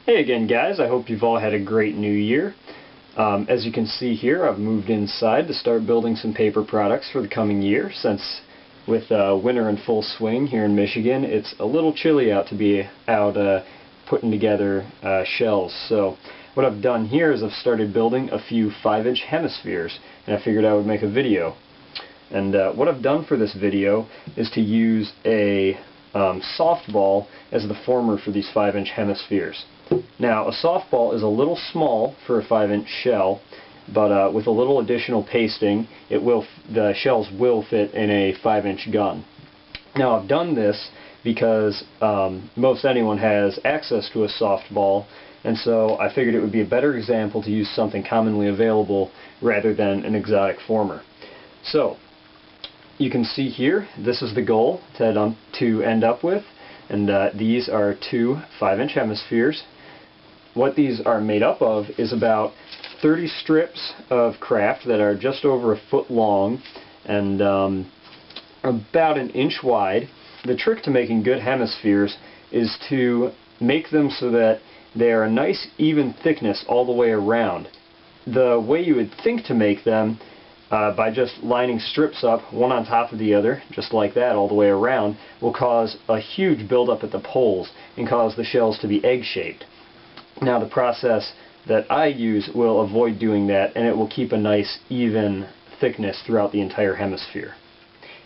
Hey again guys, I hope you've all had a great new year. As you can see here, I've moved inside to start building some paper products for the coming year, since with winter in full swing here in Michigan, it's a little chilly out to be out putting together shells. So what I've done here is I've started building a few 5-inch hemispheres, and I figured I would make a video. And what I've done for this video is to use a softball as the former for these 5-inch hemispheres. Now, a softball is a little small for a 5-inch shell, but with a little additional pasting, the shells will fit in a 5-inch gun. Now, I've done this because most anyone has access to a softball, and so I figured it would be a better example to use something commonly available rather than an exotic former. So, you can see here, this is the goal to end up with, and these are two 5-inch hemispheres. What these are made up of is about 30 strips of kraft that are just over a foot long and about an inch wide. The trick to making good hemispheres is to make them so that they are a nice even thickness all the way around. The way you would think to make them by just lining strips up one on top of the other, just like that all the way around, will cause a huge buildup at the poles and cause the shells to be egg-shaped. Now the process that I use will avoid doing that, and it will keep a nice even thickness throughout the entire hemisphere.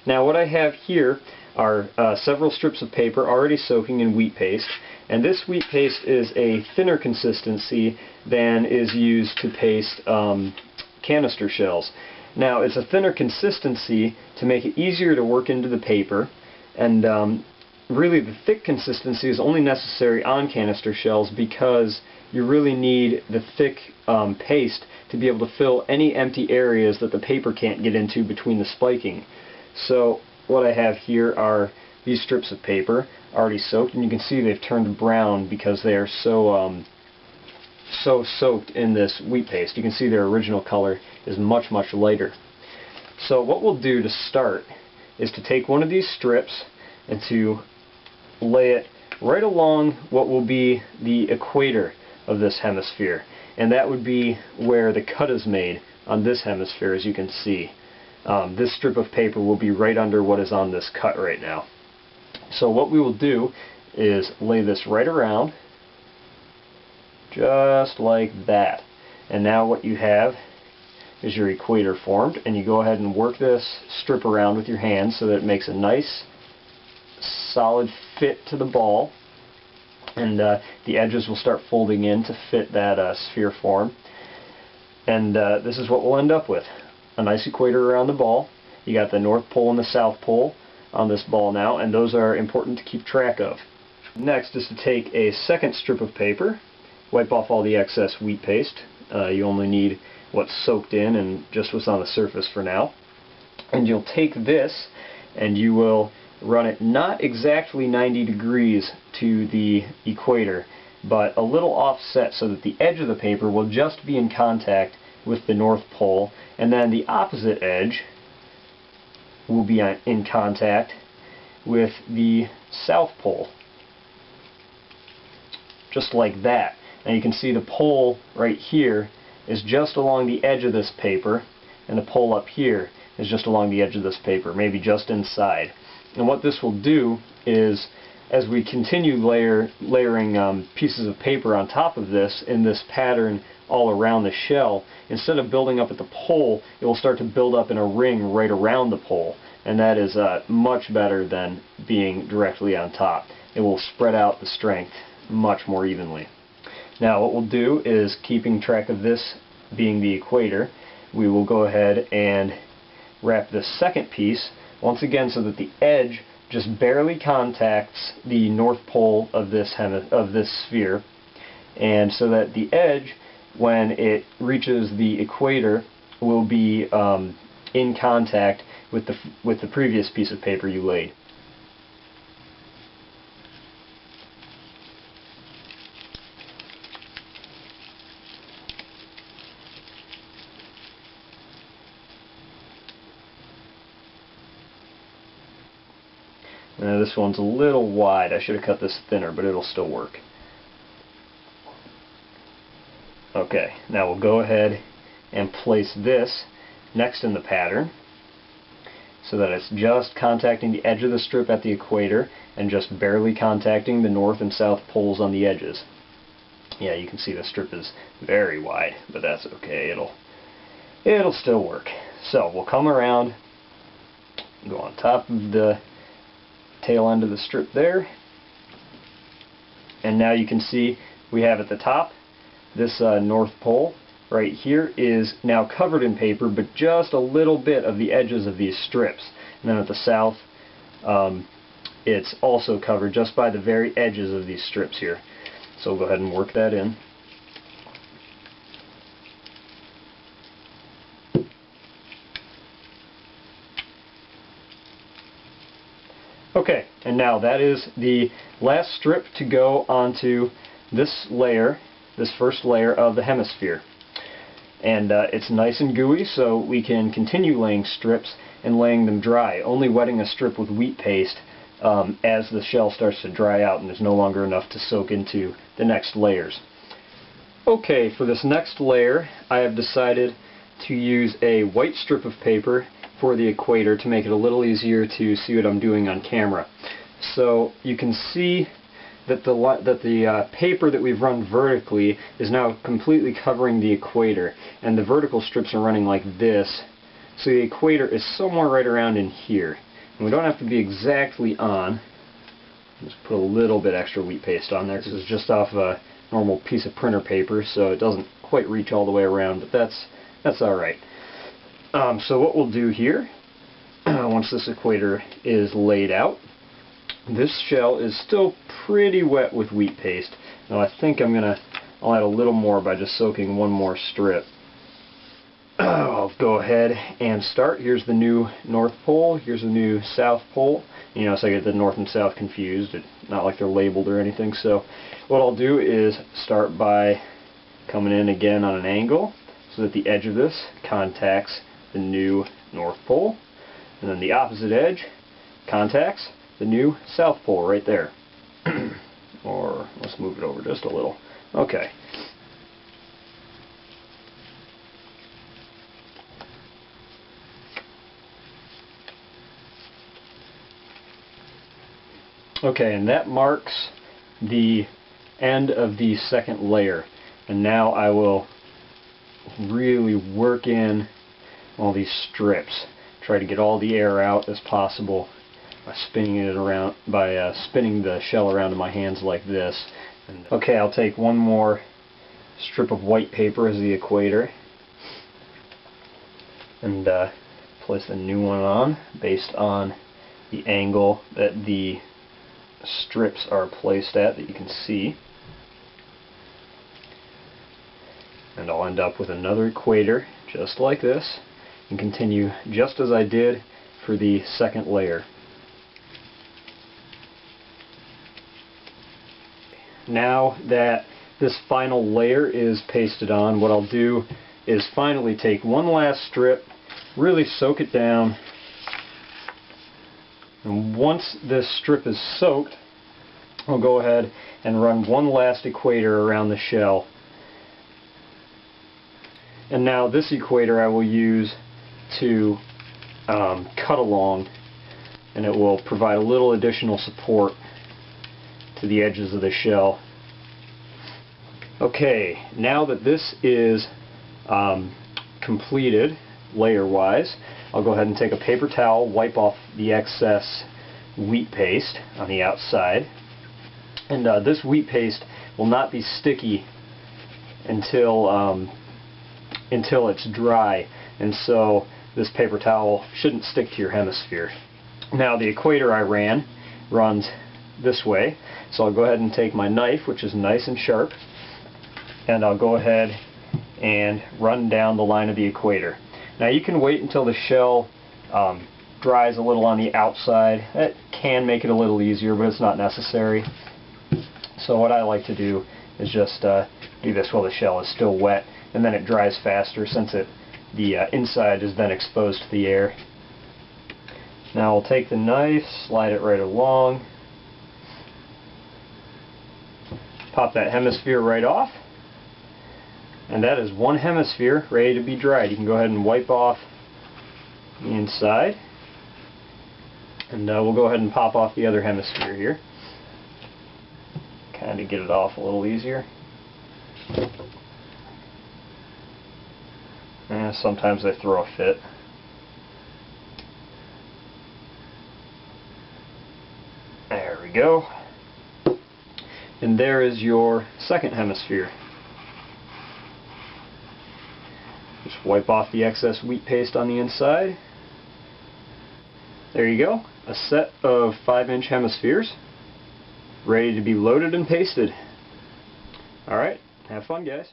Now what I have here are several strips of paper already soaking in wheat paste, and this wheat paste is a thinner consistency than is used to paste canister shells. Now it's a thinner consistency to make it easier to work into the paper, and really the thick consistency is only necessary on canister shells because you really need the thick paste to be able to fill any empty areas that the paper can't get into between the spiking. So what I have here are these strips of paper already soaked, and you can see they've turned brown because they are so soaked in this wheat paste. You can see their original color is much lighter. So what we'll do to start is to take one of these strips and to lay it right along what will be the equator of this hemisphere, and that would be where the cut is made on this hemisphere. As you can see, this strip of paper will be right under what is on this cut right now. So what we will do is lay this right around, just like that, and now what you have is your equator formed, and you go ahead and work this strip around with your hands so that it makes a nice solid fit to the ball, and the edges will start folding in to fit that sphere form, and this is what we'll end up with: a nice equator around the ball. You got the North Pole and the South Pole on this ball now, and those are important to keep track of. Next is to take a second strip of paper, wipe off all the excess wheat paste. You only need what's soaked in and just what's on the surface for now, and you'll take this and you will run it not exactly 90 degrees to the equator, but a little offset so that the edge of the paper will just be in contact with the North Pole, and then the opposite edge will be in contact with the South Pole. Just like that. Now you can see the pole right here is just along the edge of this paper, and the pole up here is just along the edge of this paper, maybe just inside. And what this will do is, as we continue layering pieces of paper on top of this in this pattern all around the shell, instead of building up at the pole, it will start to build up in a ring right around the pole, and that is much better than being directly on top. It will spread out the strength much more evenly. Now what we'll do is, keeping track of this being the equator, we will go ahead and wrap this second piece once again so that the edge just barely contacts the North Pole of this sphere, and so that the edge, when it reaches the equator, will be in contact with the previous piece of paper you laid. Now this one's a little wide. I should have cut this thinner, but it'll still work. Okay, now we'll go ahead and place this next in the pattern so that it's just contacting the edge of the strip at the equator and just barely contacting the north and south poles on the edges. Yeah, you can see the strip is very wide, but that's okay. It'll still work. So we'll come around, go on top of the tail end of the strip there, and now you can see we have at the top this north pole right here is now covered in paper, but just a little bit of the edges of these strips. And then at the south, it's also covered just by the very edges of these strips here. So we'll go ahead and work that in. Okay, and now that is the last strip to go onto this layer, this first layer of the hemisphere. And it's nice and gooey, so we can continue laying strips and laying them dry, only wetting a strip with wheat paste as the shell starts to dry out and there's no longer enough to soak into the next layers. Okay, for this next layer I have decided to use a white strip of paper for the equator to make it a little easier to see what I'm doing on camera. So you can see that the paper that we've run vertically is now completely covering the equator, and the vertical strips are running like this, so the equator is somewhere right around in here. And we don't have to be exactly on. Just put a little bit extra wheat paste on there. This is just off a normal piece of printer paper, so it doesn't quite reach all the way around, but that's alright. So what we'll do here, once this equator is laid out, this shell is still pretty wet with wheat paste. Now I think I'll add a little more by just soaking one more strip. I'll go ahead and start. Here's the new North Pole, here's the new South Pole. You know, so I get the North and South confused. It's not like they're labeled or anything. So what I'll do is start by coming in again on an angle so that the edge of this contacts the new North Pole, and then the opposite edge contacts the new South Pole right there. Or let's move it over just a little. Okay. Okay, and that marks the end of the second layer. And now I will really work in all these strips. Try to get all the air out as possible by spinning it around, by spinning the shell around in my hands like this. And, okay, I'll take one more strip of white paper as the equator and place a new one on based on the angle that the strips are placed at that you can see. And I'll end up with another equator just like this and continue just as I did for the second layer. Now that this final layer is pasted on, what I'll do is finally take one last strip, really soak it down, and once this strip is soaked, I'll go ahead and run one last equator around the shell. And now this equator I will use to cut along, and it will provide a little additional support to the edges of the shell. Okay, now that this is completed layer-wise, I'll go ahead and take a paper towel, wipe off the excess wheat paste on the outside. And this wheat paste will not be sticky until it's dry, and so this paper towel shouldn't stick to your hemisphere. Now the equator I ran runs this way, so I'll go ahead and take my knife, which is nice and sharp, and I'll go ahead and run down the line of the equator. Now you can wait until the shell dries a little on the outside. That can make it a little easier, but it's not necessary. So what I like to do is just do this while the shell is still wet, and then it dries faster since the inside is then exposed to the air. Now I'll take the knife, slide it right along, pop that hemisphere right off, And that is one hemisphere ready to be dried. You can go ahead and wipe off the inside. And we'll go ahead and pop off the other hemisphere here. Kind of get it off a little easier. Sometimes they throw a fit. There we go. And there is your second hemisphere. Just wipe off the excess wheat paste on the inside. There you go. A set of 5-inch hemispheres ready to be loaded and pasted. Alright, have fun guys.